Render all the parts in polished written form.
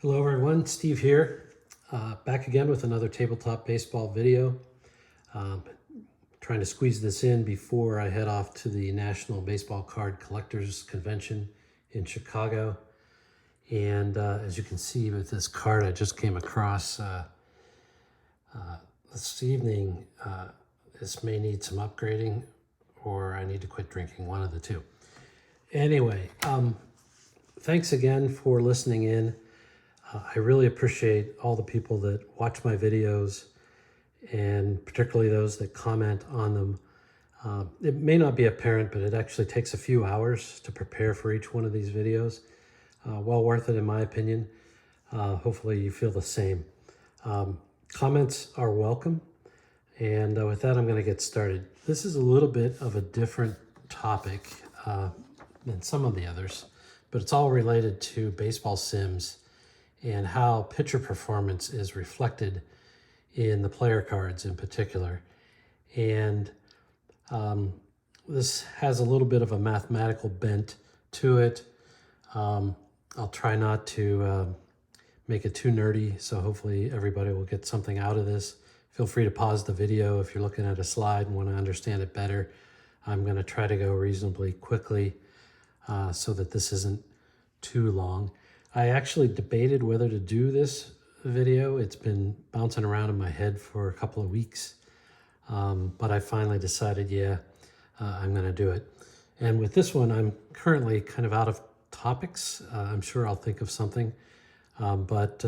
Hello everyone, Steve here, back again with another tabletop baseball video. Um, Trying to squeeze this in before I head off to the National Baseball Card Collectors Convention in Chicago. And as you can see with this card I just came across this evening, this may need some upgrading or I need to quit drinking, one of the two. Anyway, thanks again for listening in. I really appreciate all the people that watch my videos and particularly those that comment on them. It may not be apparent, but it actually takes a few hours to prepare for each one of these videos. Well worth it in my opinion. Hopefully you feel the same. Comments are welcome. And with that, I'm going to get started. This is a little bit of a different topic than some of the others, but it's all related to baseball sims and how pitcher performance is reflected in the player cards in particular. And this has a little bit of a mathematical bent to it. I'll try not to make it too nerdy, so hopefully everybody will get something out of this. Feel free to pause the video if you're looking at a slide and want to understand it better. I'm going to try to go reasonably quickly so that this isn't too long. I actually debated whether to do this video. It's been bouncing around in my head for a couple of weeks, but I finally decided, I'm going to do it. And with this one, I'm currently kind of out of topics. I'm sure I'll think of something, but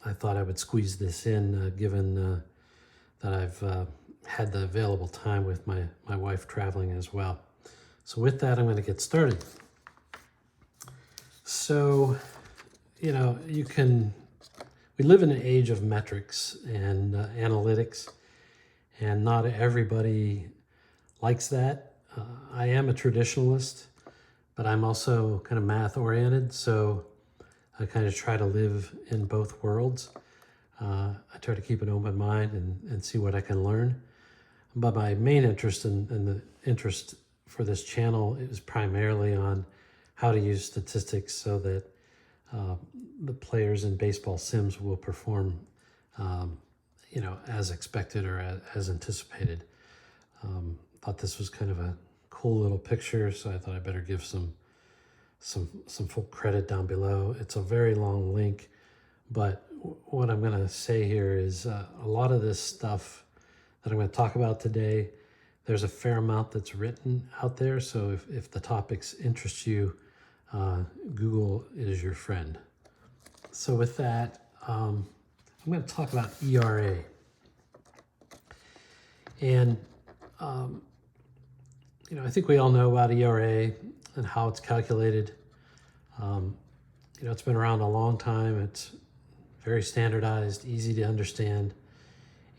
I thought I would squeeze this in given that I've had the available time with my wife traveling as well. So with that, I'm going to get started. So, we live in an age of metrics and analytics, and not everybody likes that. I am a traditionalist, but I'm also kind of math oriented, so I kind of try to live in both worlds. I try to keep an open mind and see what I can learn. But my main interest and the interest for this channel is primarily on how to use statistics so that the players in baseball sims will perform, as expected or as anticipated. Thought this was kind of a cool little picture, so I thought I better give some full credit down below. It's a very long link, but what I'm going to say here is a lot of this stuff that I'm going to talk about today, there's a fair amount that's written out there, so if the topics interest you, Google is your friend. So with that, I'm going to talk about ERA. And, I think we all know about ERA and how it's calculated. It's been around a long time. It's very standardized, easy to understand.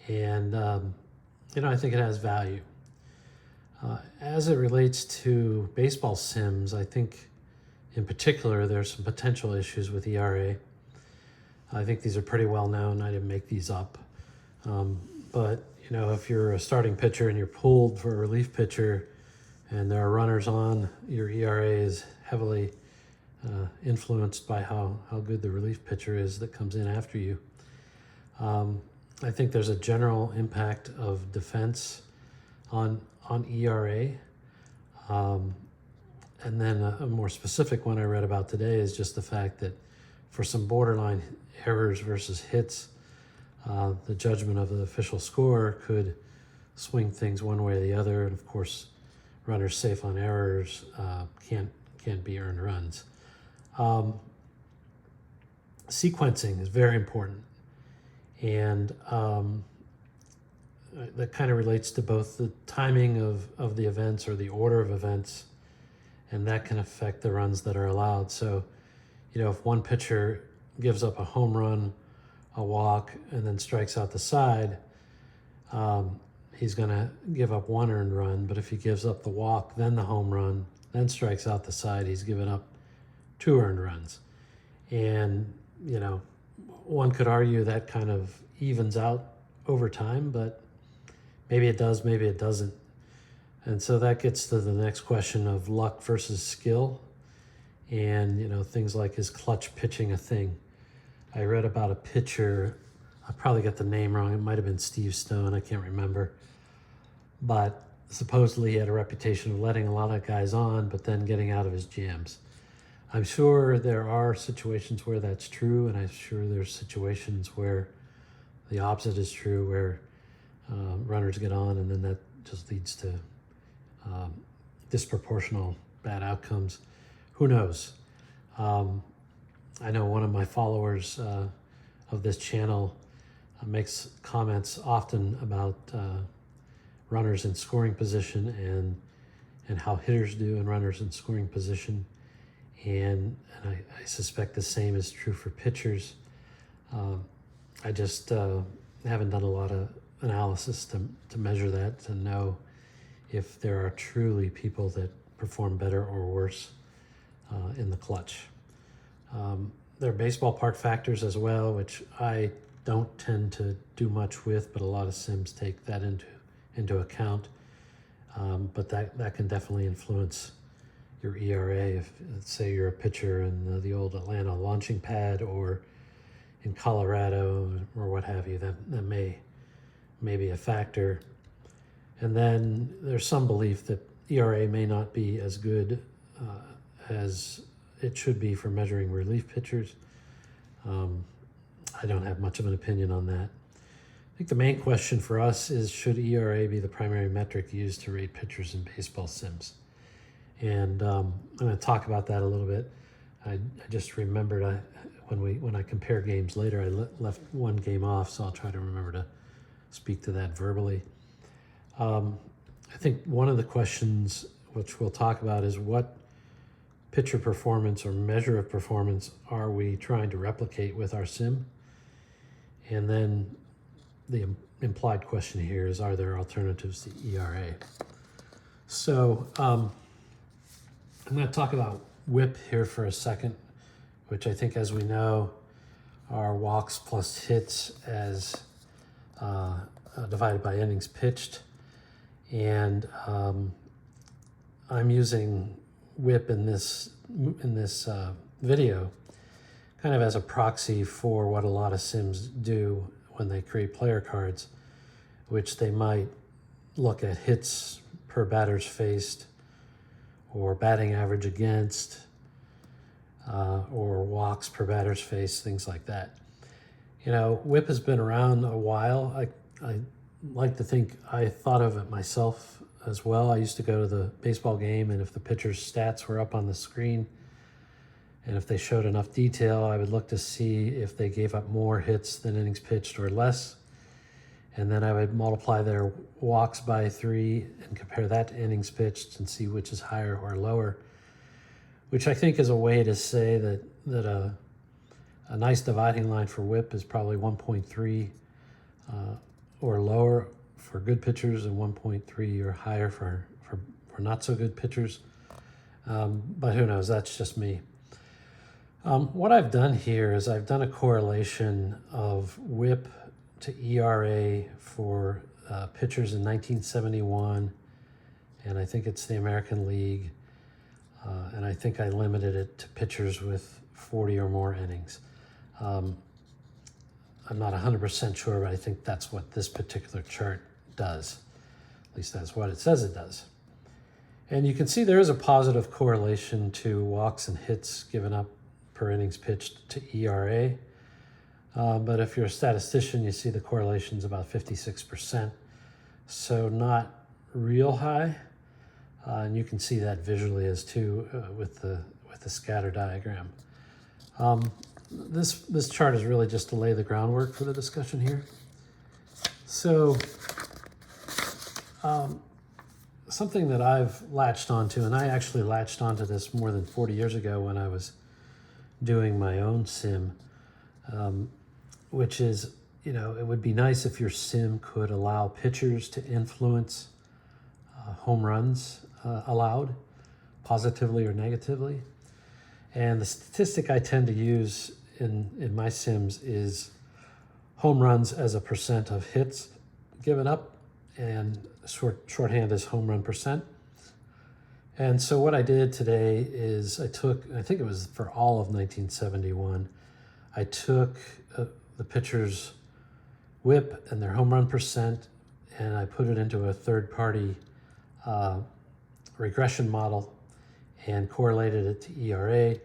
And, I think it has value. As it relates to baseball sims, I think in particular, there's some potential issues with ERA. I think these are pretty well known. I didn't make these up. But, if you're a starting pitcher and you're pulled for a relief pitcher and there are runners on, your ERA is heavily influenced by how good the relief pitcher is that comes in after you. I think there's a general impact of defense on ERA. And then a more specific one I read about today is just the fact that for some borderline errors versus hits, the judgment of the official score could swing things one way or the other. And of course, runners safe on errors can't be earned runs. Sequencing is very important. And that kind of relates to both the timing of the events or the order of events, and that can affect the runs that are allowed. So, if one pitcher gives up a home run, a walk, and then strikes out the side, he's going to give up one earned run. But if he gives up the walk, then the home run, then strikes out the side, he's given up 2 earned runs. And, one could argue that kind of evens out over time, but maybe it does, maybe it doesn't. And so that gets to the next question of luck versus skill. And, things like, is clutch pitching a thing? I read about a pitcher, I probably got the name wrong, it might have been Steve Stone, I can't remember, but supposedly he had a reputation of letting a lot of guys on, but then getting out of his jams. I'm sure there are situations where that's true, and I'm sure there's situations where the opposite is true, where runners get on and then that just leads to disproportional bad outcomes. Who knows? I know one of my followers of this channel makes comments often about runners in scoring position and how hitters do in runners in scoring position. And I suspect the same is true for pitchers. I just haven't done a lot of analysis to measure that, to know if there are truly people that perform better or worse in the clutch. There are baseball park factors as well, which I don't tend to do much with, but a lot of sims take that into account. But that can definitely influence your ERA. If, let's say, you're a pitcher in the old Atlanta launching pad or in Colorado or what have you, that may be a factor. And then there's some belief that ERA may not be as good as it should be for measuring relief pitchers. I don't have much of an opinion on that. I think the main question for us is, should ERA be the primary metric used to rate pitchers in baseball sims? And I'm going to talk about that a little bit. I just remembered when I compare games later, I left one game off, so I'll try to remember to speak to that verbally. I think one of the questions which we'll talk about is, what pitcher performance or measure of performance are we trying to replicate with our sim? And then the implied question here is, are there alternatives to ERA? So I'm going to talk about WHIP here for a second, which I think, as we know, are walks plus hits as divided by innings pitched. And I'm using WHIP in this video kind of as a proxy for what a lot of sims do when they create player cards, which they might look at hits per batters faced, or batting average against, or walks per batters faced, things like that. You know, WHIP has been around a while. I like to think I thought of it myself as well. I used to go to the baseball game, and if the pitcher's stats were up on the screen, and if they showed enough detail, I would look to see if they gave up more hits than innings pitched or less. And then I would multiply their walks by 3 and compare that to innings pitched and see which is higher or lower, which I think is a way to say that a nice dividing line for WHIP is probably 1.3 or lower for good pitchers, and 1.3 or higher for not so good pitchers. But who knows, that's just me. What I've done here is I've done a correlation of WHIP to ERA for pitchers in 1971, and I think it's the American League, and I think I limited it to pitchers with 40 or more innings. I'm not 100% sure, but I think that's what this particular chart does. At least that's what it says it does. And you can see there is a positive correlation to walks and hits given up per innings pitched to ERA. But if you're a statistician, you see the correlation's about 56%. So not real high. And you can see that visually as too with the scatter diagram. This chart is really just to lay the groundwork for the discussion here. So something that I've latched onto, and I actually latched onto this more than 40 years ago when I was doing my own sim, which is, you know, it would be nice if your sim could allow pitchers to influence home runs allowed, positively or negatively. And the statistic I tend to use in my sims is home runs as a percent of hits given up, and shorthand is home run percent. And so what I did today is I think it was for all of 1971, I took the pitcher's whip and their home run percent, and I put it into a third-party regression model and correlated it to ERA.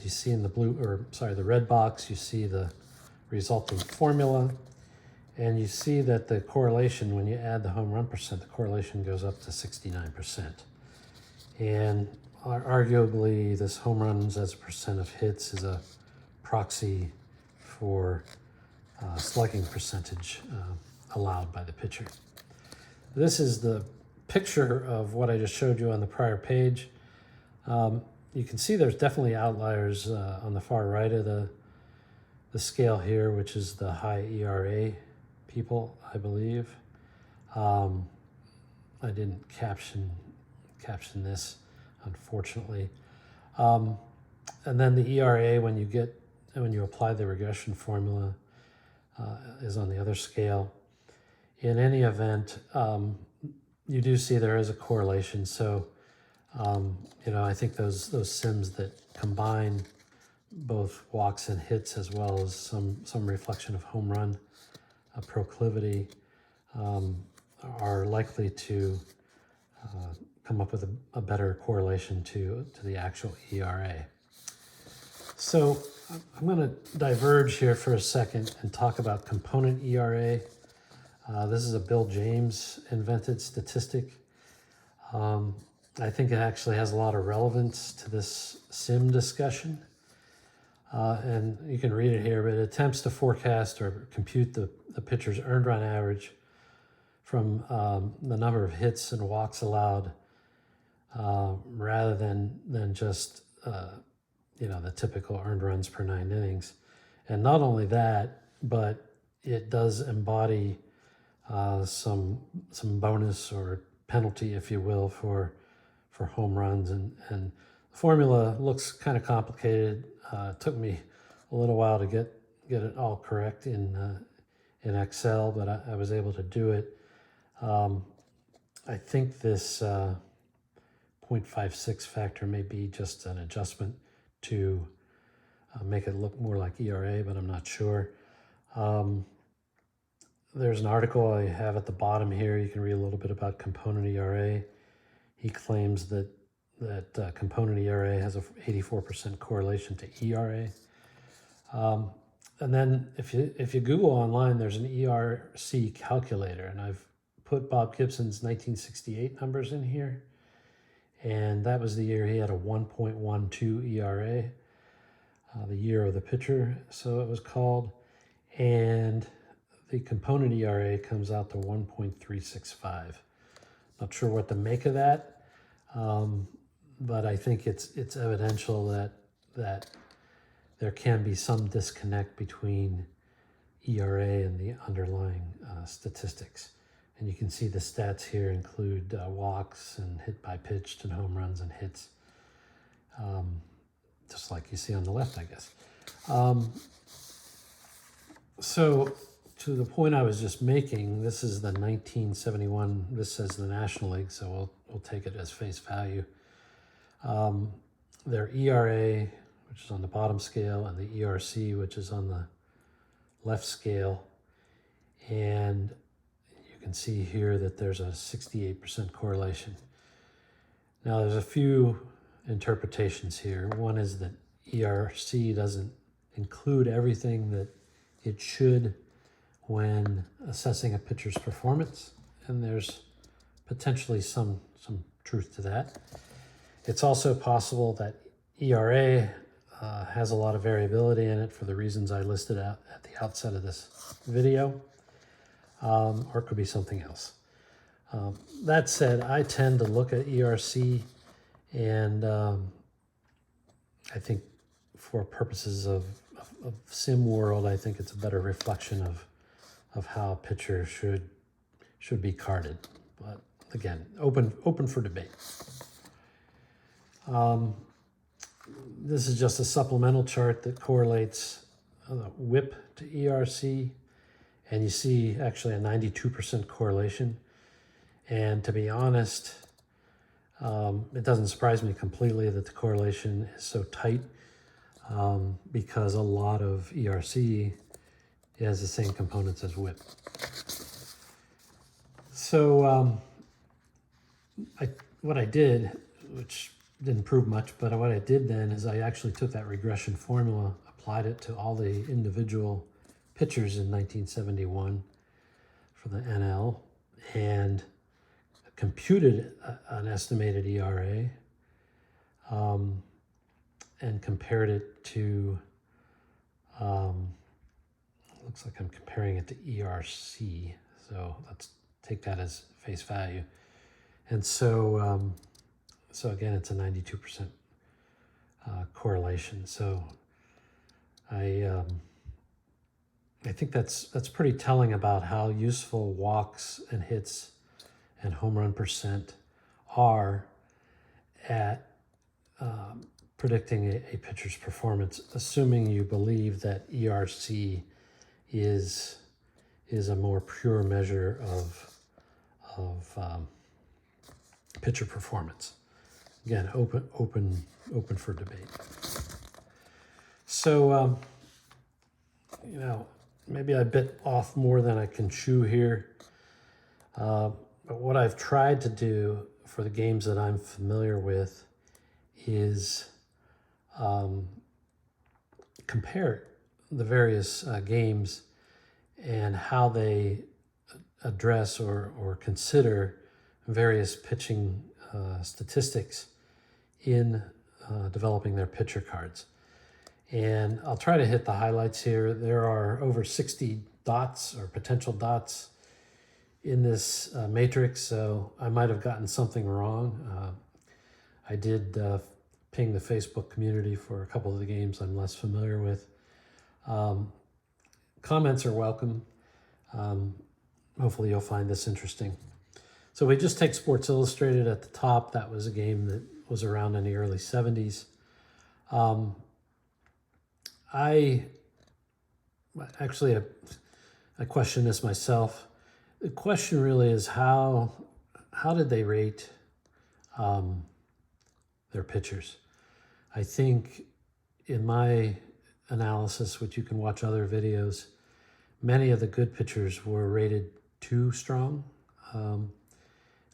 You see in the red box, you see the resulting formula, and you see that the correlation, when you add the home run percent, the correlation goes up to 69%. And arguably, this home runs as a percent of hits is a proxy for slugging percentage allowed by the pitcher. This is the picture of what I just showed you on the prior page. You can see there's definitely outliers on the far right of the scale here, which is the high ERA people, I believe. I didn't caption this, unfortunately. And then the ERA, when you apply the regression formula, is on the other scale. In any event, you do see there is a correlation. So, I think those sims that combine both walks and hits, as well as some reflection of home run proclivity, are likely to come up with a better correlation to the actual ERA. So I'm going to diverge here for a second and talk about component ERA. This is a Bill James invented statistic. I think it actually has a lot of relevance to this sim discussion. And you can read it here, but it attempts to forecast or compute the pitcher's earned run average from the number of hits and walks allowed, rather than just the typical earned runs per 9 innings. And not only that, but it does embody some bonus or penalty, if you will, for home runs. And the formula looks kind of complicated. It took me a little while to get it all correct in Excel, but I was able to do it. I think this 0.56 factor may be just an adjustment to make it look more like ERA, but I'm not sure. There's an article I have at the bottom here. You can read a little bit about component ERA. He claims that component ERA has a 84% correlation to ERA. And then if you Google online, there's an ERC calculator, and I've put Bob Gibson's 1968 numbers in here. And that was the year he had a 1.12 ERA, the year of the pitcher, so it was called. And the component ERA comes out to 1.365. Not sure what to make of that, but I think it's evidential that there can be some disconnect between ERA and the underlying statistics. And you can see the stats here include walks and hit by pitch and home runs and hits, just like you see on the left, I guess. So to the point I was just making, this is the 1971, this says the National League, so we'll take it as face value. Their ERA, which is on the bottom scale, and the ERC, which is on the left scale. And you can see here that there's a 68% correlation. Now, there's a few interpretations here. One is that ERC doesn't include everything that it should when assessing a pitcher's performance, and there's potentially some truth to that. It's also possible that ERA has a lot of variability in it for the reasons I listed out at the outset of this video, or it could be something else. That said, I tend to look at ERC, and I think for purposes of sim world, I think it's a better reflection of how a pitcher should be carded. But again, open for debate. This is just a supplemental chart that correlates whip to ERC, and you see actually a 92% correlation. And to be honest, it doesn't surprise me completely that the correlation is so tight. because a lot of ERC has the same components as WHIP. So what I did, which didn't prove much, but what I did then is I actually took that regression formula, applied it to all the individual pitchers in 1971 for the NL, and computed an estimated ERA, and compared it to, looks like I'm comparing it to ERC, so let's take that as face value. And so, so again, it's a 92% correlation. So I think that's pretty telling about how useful walks and hits and home run percent are at predicting a pitcher's performance, assuming you believe that ERC is a more pure measure of pitcher performance. Again, open for debate. So, you know, maybe I bit off more than I can chew here. But what I've tried to do for the games that I'm familiar with is compare the various games and how they address or consider various pitching statistics in developing their pitcher cards. And I'll try to hit the highlights here. There are over 60 dots or potential dots in this matrix, so I might have gotten something wrong. I did ping the Facebook community for a couple of the games I'm less familiar with. Comments are welcome. Hopefully you'll find this interesting. So we just take Sports Illustrated at the top. That was a game that was around in the early 70s. I question this myself. The question really is how did they rate their pitchers? I think in my analysis, which you can watch other videos, many of the good pitchers were rated too strong.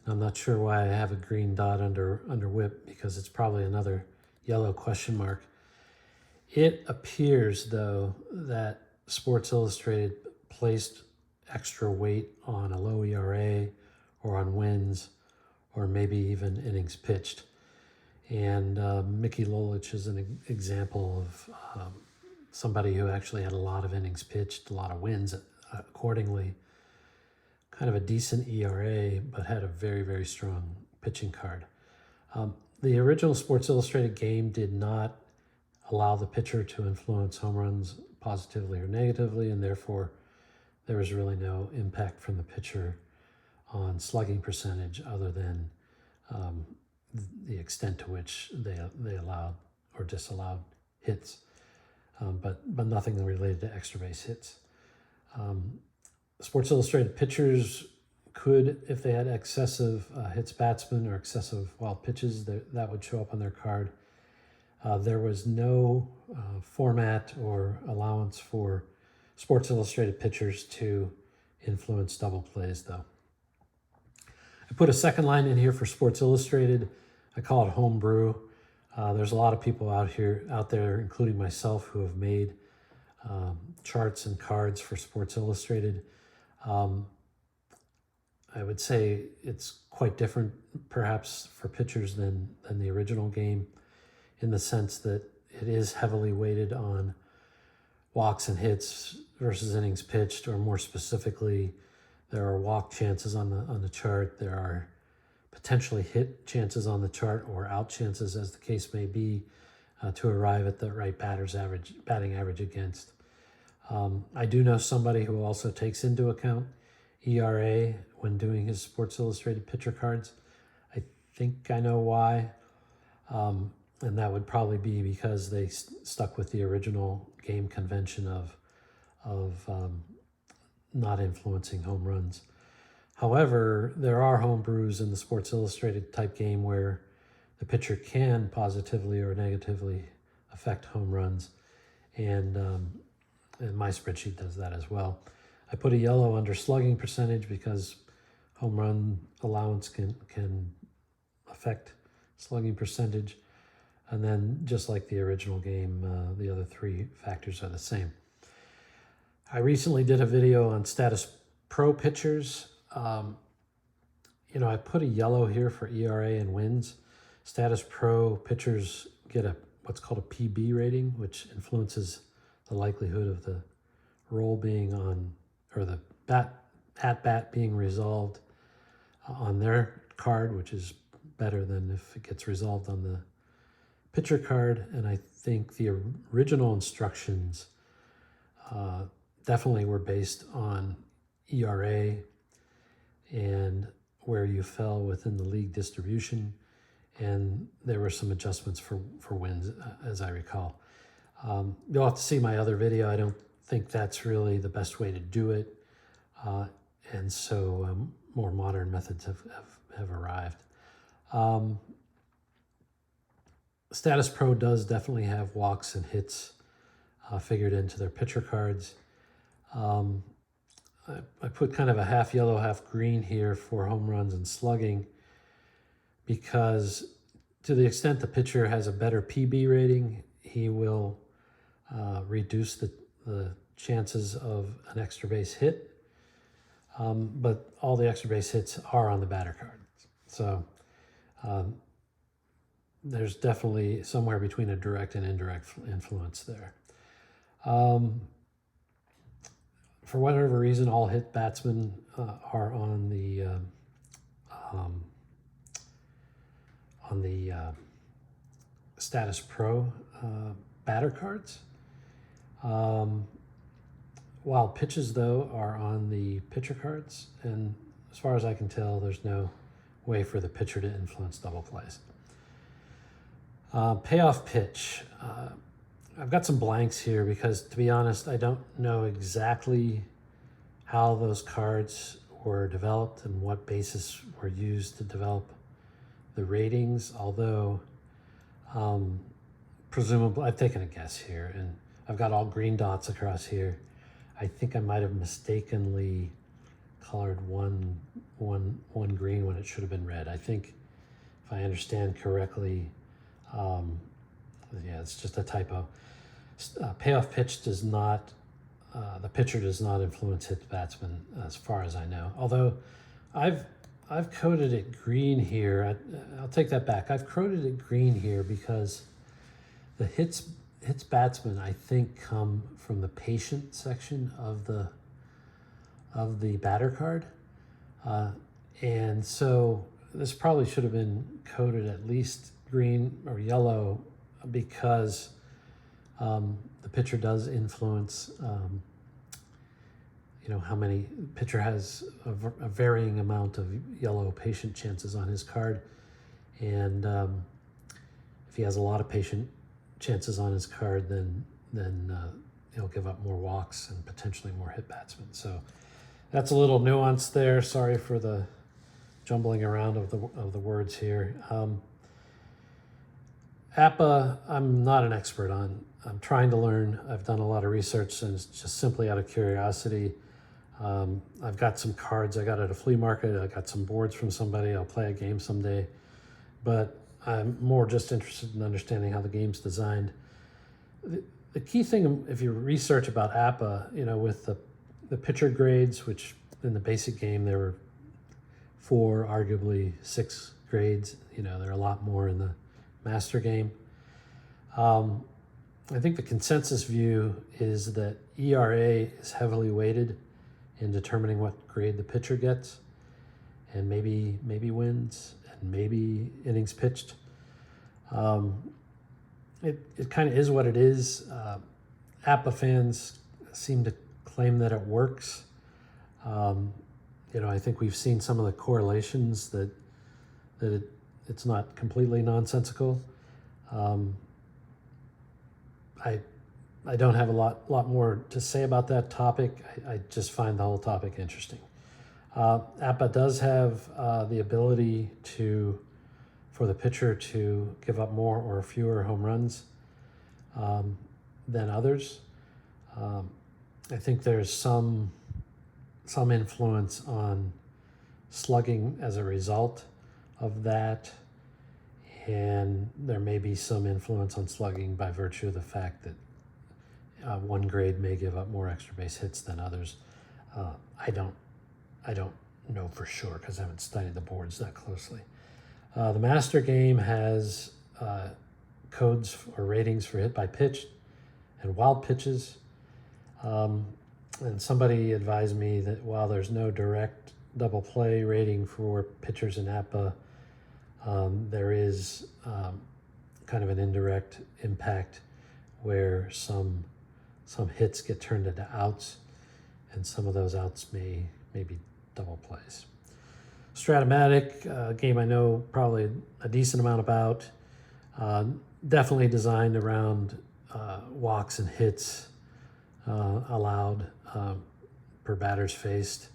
I'm not sure why I have a green dot under WHIP, because it's probably another yellow question mark. It appears, though, that Sports Illustrated placed extra weight on a low ERA or on wins or maybe even innings pitched. And Mickey Lolich is an example of somebody who actually had a lot of innings pitched, a lot of wins accordingly, kind of a decent ERA, but had a very, very strong pitching card. The original Sports Illustrated game did not allow the pitcher to influence home runs positively or negatively, and therefore there was really no impact from the pitcher on slugging percentage other than the extent to which they allowed or disallowed hits, but nothing related to extra base hits. Sports Illustrated pitchers could, if they had excessive hits batsmen or excessive wild pitches, that would show up on their card. There was no format or allowance for Sports Illustrated pitchers to influence double plays, though. I put a second line in here for Sports Illustrated. I call it homebrew. There's a lot of people out there, including myself, who have made charts and cards for Sports Illustrated. I would say it's quite different, perhaps, for pitchers than the original game, in the sense that it is heavily weighted on walks and hits versus innings pitched, or more specifically, there are walk chances on the chart. There are potentially hit chances on the chart, or out chances, as the case may be, to arrive at the right batting average against. I do know somebody who also takes into account ERA when doing his Sports Illustrated pitcher cards. I think I know why. And that would probably be because they stuck with the original game convention of not influencing home runs. However, there are home brews in the Sports Illustrated type game where the pitcher can positively or negatively affect home runs, and my spreadsheet does that as well. I put a yellow under slugging percentage because home run allowance can affect slugging percentage. And then just like the original game, the other three factors are the same. I recently did a video on Statis Pro pitchers. I put a yellow here for ERA and wins. Statis Pro pitchers get what's called a PB rating, which influences the likelihood of the roll being on, or the at-bat being resolved on their card, which is better than if it gets resolved on the pitcher card. And I think the original instructions definitely were based on ERA and where you fell within the league distribution, and there were some adjustments for wins, as I recall. You'll have to see my other video. I don't think that's really the best way to do it, and so more modern methods have arrived. Statis Pro does definitely have walks and hits figured into their pitcher cards. I put kind of a half yellow, half green here for home runs and slugging, because to the extent the pitcher has a better PB rating, he will reduce the chances of an extra base hit. But all the extra base hits are on the batter card. So there's definitely somewhere between a direct and indirect influence there. For whatever reason, all hit batsmen are on the Statis Pro batter cards. While pitches, though, are on the pitcher cards, and as far as I can tell, there's no way for the pitcher to influence double plays. Payoff pitch. I've got some blanks here because, to be honest, I don't know exactly how those cards were developed and what basis were used to develop the ratings, although presumably, I've taken a guess here, and I've got all green dots across here. I think I might have mistakenly colored one green when it should have been red. I think, if I understand correctly, yeah, it's just a typo. Payoff pitch does not, the pitcher does not influence hit batsman as far as I know. Although I've coded it green here. I'll take that back. I've coded it green here because the hits batsmen, I think, come from the patient section of the batter card. And so this probably should have been coded at least green or yellow because the pitcher does influence, how many pitcher has a varying amount of yellow patient chances on his card. And if he has a lot of patient chances on his card, then he'll give up more walks and potentially more hit batsmen. So that's a little nuance there. Sorry for the jumbling around of the words here. APBA, I'm not an expert on. I'm trying to learn. I've done a lot of research, and it's just simply out of curiosity. I've got some cards I got at a flea market. I got some boards from somebody. I'll play a game someday. But I'm more just interested in understanding how the game's designed. The key thing, if you research about APBA, with the pitcher grades, which in the basic game there were 4, arguably 6 grades. There are a lot more in the master game. I think the consensus view is that ERA is heavily weighted in determining what grade the pitcher gets, and maybe wins, and maybe innings pitched. It kind of is what it is. APBA fans seem to claim that it works. I think we've seen some of the correlations that it's not completely nonsensical. I don't have a lot more to say about that topic. I just find the whole topic interesting. APBA does have the ability for the pitcher to give up more or fewer home runs. than others. I think there's some influence on slugging as a result of that, and there may be some influence on slugging by virtue of the fact that one grade may give up more extra base hits than others. I don't know for sure because I haven't studied the boards that closely. The master game has codes or ratings for hit by pitch and wild pitches. And somebody advised me that while there's no direct double play rating for pitchers in APBA, there is kind of an indirect impact where some hits get turned into outs, and some of those outs may be double plays. Strat-O-Matic, game I know probably a decent amount about, definitely designed around walks and hits allowed per batters faced.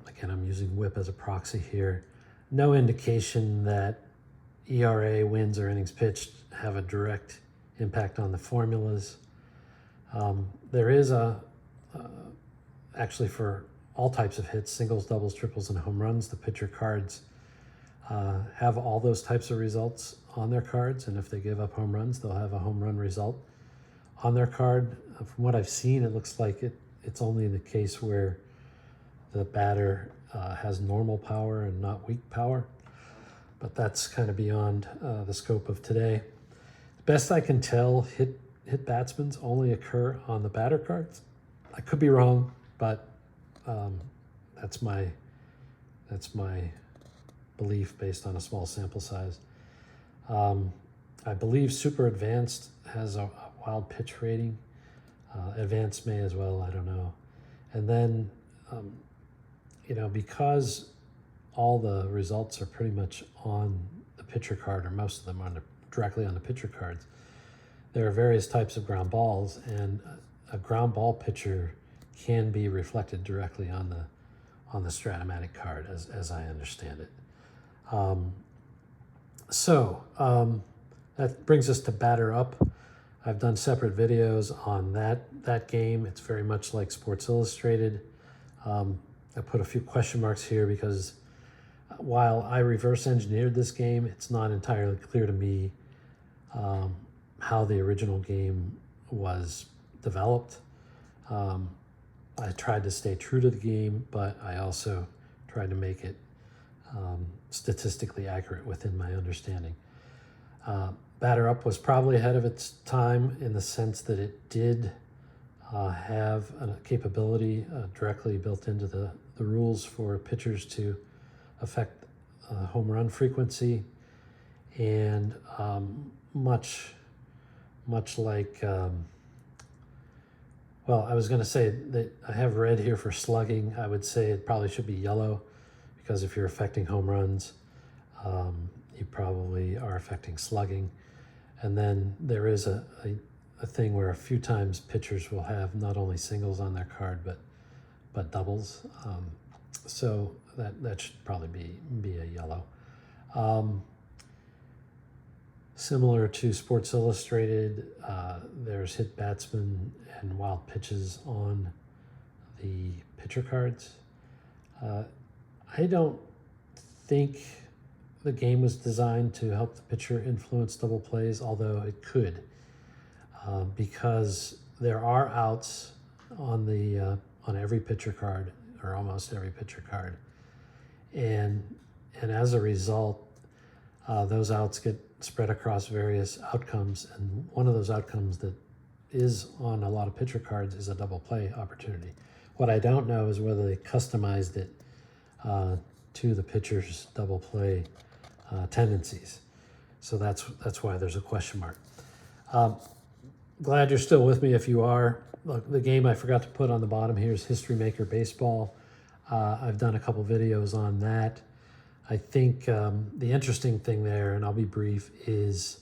Again, I'm using whip as a proxy here. No indication that ERA, wins, or innings pitched have a direct impact on the formulas. There is actually for all types of hits, singles, doubles, triples, and home runs, the pitcher cards have all those types of results on their cards, and if they give up home runs, they'll have a home run result on their card. From what I've seen, it looks like it's only the case where the batter has normal power and not weak power, but that's kind of beyond the scope of today. Best I can tell, hit batsmen only occur on the batter cards. I could be wrong, but that's my belief based on a small sample size. I believe Super Advanced has a wild pitch rating. Advanced may as well, I don't know. And then, because all the results are pretty much on the pitcher card, or most of them are directly on the pitcher cards, there are various types of ground balls, and a ground ball pitcher can be reflected directly on the Strat-O-Matic card, as I understand it. That brings us to batter up. I've done separate videos on that game. It's very much like Sports Illustrated. I put a few question marks here because while I reverse engineered this game, it's not entirely clear to me how the original game was developed. I tried to stay true to the game, but I also tried to make it statistically accurate within my understanding. Batter Up was probably ahead of its time in the sense that it did have a capability directly built into the rules for pitchers to affect home run frequency, and much like, well, I was going to say that I have red here for slugging. I would say it probably should be yellow, because if you're affecting home runs, you probably are affecting slugging. And then there is a thing where a few times pitchers will have not only singles on their card, but doubles. So that should probably be a yellow. Similar to Sports Illustrated, there's hit batsmen and wild pitches on the pitcher cards. I don't think the game was designed to help the pitcher influence double plays, although it could, because there are outs on every pitcher card, or almost every pitcher card, and as a result, those outs get spread across various outcomes, and one of those outcomes that is on a lot of pitcher cards is a double play opportunity. What I don't know is whether they customized it to the pitcher's double play tendencies. So that's why there's a question mark. Glad you're still with me if you are. Look, the game I forgot to put on the bottom here is History Maker Baseball. I've done a couple videos on that. I think the interesting thing there, and I'll be brief, is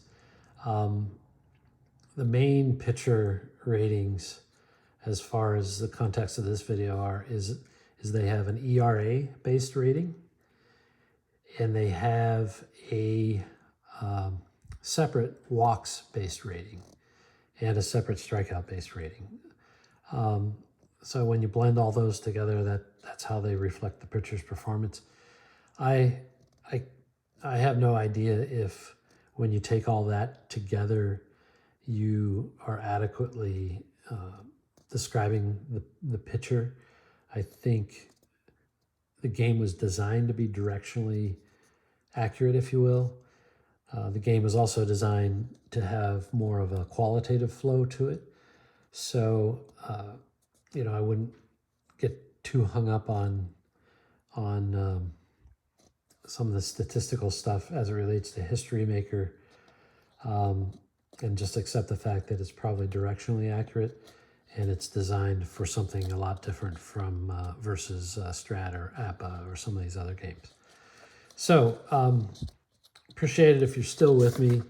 the main pitcher ratings, as far as the context of this video are, is they have an ERA based rating, and they have a separate walks based rating. and a separate strikeout-based rating. So when you blend all those together, that's how they reflect the pitcher's performance. I have no idea if when you take all that together, you are adequately describing the pitcher. I think the game was designed to be directionally accurate, if you will. The game was also designed to have more of a qualitative flow to it. So, I wouldn't get too hung up on some of the statistical stuff as it relates to History Maker, and just accept the fact that it's probably directionally accurate and it's designed for something a lot different from versus Strat or APBA or some of these other games. So, appreciate it if you're still with me.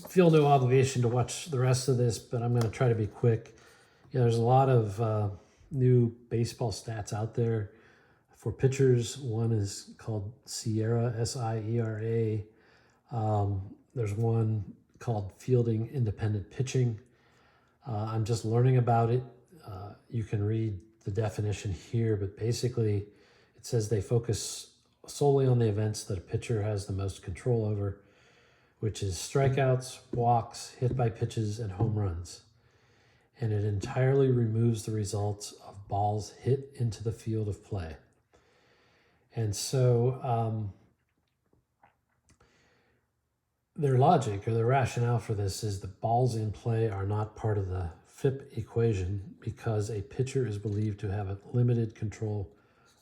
Feel no obligation to watch the rest of this, but I'm going to try to be quick. There's a lot of new baseball stats out there for pitchers. One is called Sierra, SIERA. There's one called Fielding Independent Pitching. I'm just learning about it. You can read the definition here, but basically it says they focus solely on the events that a pitcher has the most control over, which is strikeouts, walks, hit by pitches, and home runs. And it entirely removes the results of balls hit into the field of play. And so their logic or their rationale for this is the balls in play are not part of the FIP equation because a pitcher is believed to have a limited control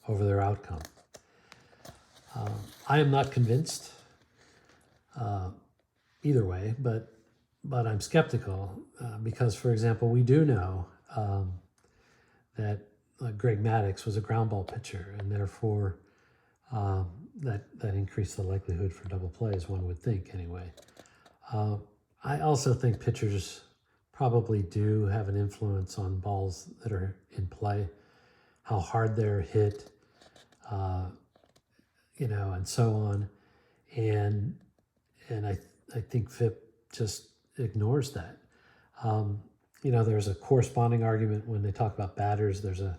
over their outcome. I am not convinced either way, but I'm skeptical because, for example, we do know that Greg Maddux was a ground ball pitcher, and therefore that increased the likelihood for double plays, one would think anyway. I also think pitchers probably do have an influence on balls that are in play, how hard they're hit, and so on. And I think FIP just ignores that. There's a corresponding argument when they talk about batters. There's a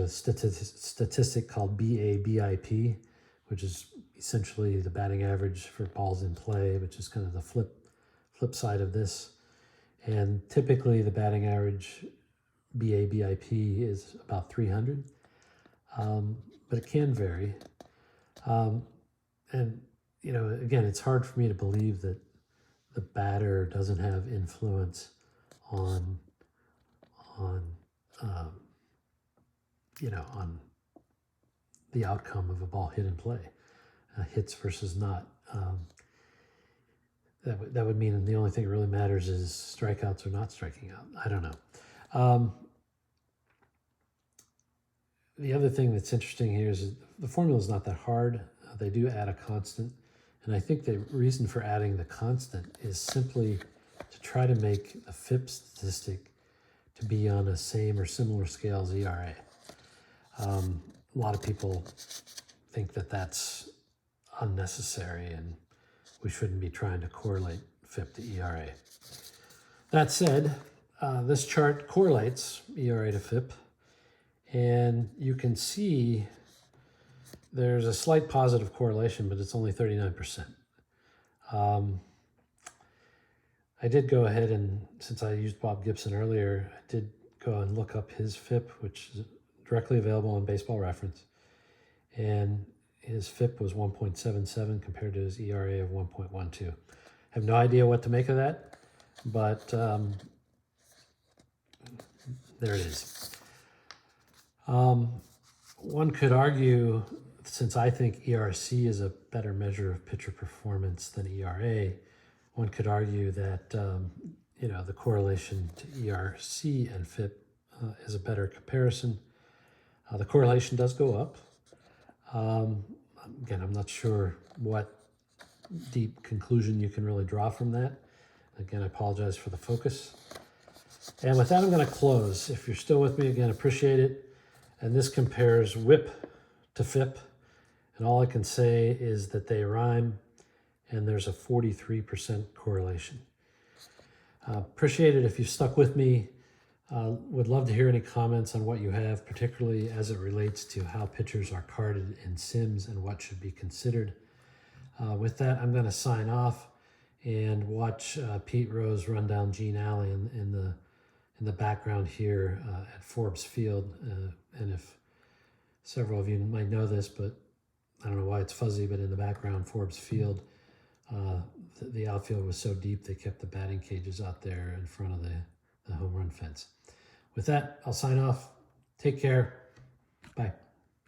statistic called BABIP, which is essentially the batting average for balls in play, which is kind of the flip side of this. And typically the batting average BABIP is about 300, but it can vary. Again, it's hard for me to believe that the batter doesn't have influence on the outcome of a ball hit in play, hits versus not. That would mean the only thing that really matters is strikeouts or not striking out. I don't know. The other thing that's interesting here is the formula is not that hard. They do add a constant. And I think the reason for adding the constant is simply to try to make the FIP statistic to be on a same or similar scale as ERA. A lot of people think that that's unnecessary and we shouldn't be trying to correlate FIP to ERA. That said, this chart correlates ERA to FIP, and you can see there's a slight positive correlation, but it's only 39%. I did go ahead and, since I used Bob Gibson earlier, I did go and look up his FIP, which is directly available on Baseball Reference. And his FIP was 1.77 compared to his ERA of 1.12. I have no idea what to make of that, but there it is. One could argue, since I think ERC is a better measure of pitcher performance than ERA, one could argue that the correlation to ERC and FIP is a better comparison. The correlation does go up. Again, I'm not sure what deep conclusion you can really draw from that. Again, I apologize for the focus. And with that, I'm going to close. If you're still with me, again, appreciate it. And this compares WHIP to FIP. And all I can say is that they rhyme, and there's a 43% correlation. Appreciate it if you've stuck with me. Would love to hear any comments on what you have, particularly as it relates to how pitchers are carded in Sims and what should be considered. With that, I'm going to sign off and watch Pete Rose run down Gene Alley in the background here at Forbes Field. And if several of you might know this, but I don't know why it's fuzzy, but in the background, Forbes Field, the outfield was so deep they kept the batting cages out there in front of the home run fence. With that, I'll sign off. Take care. Bye.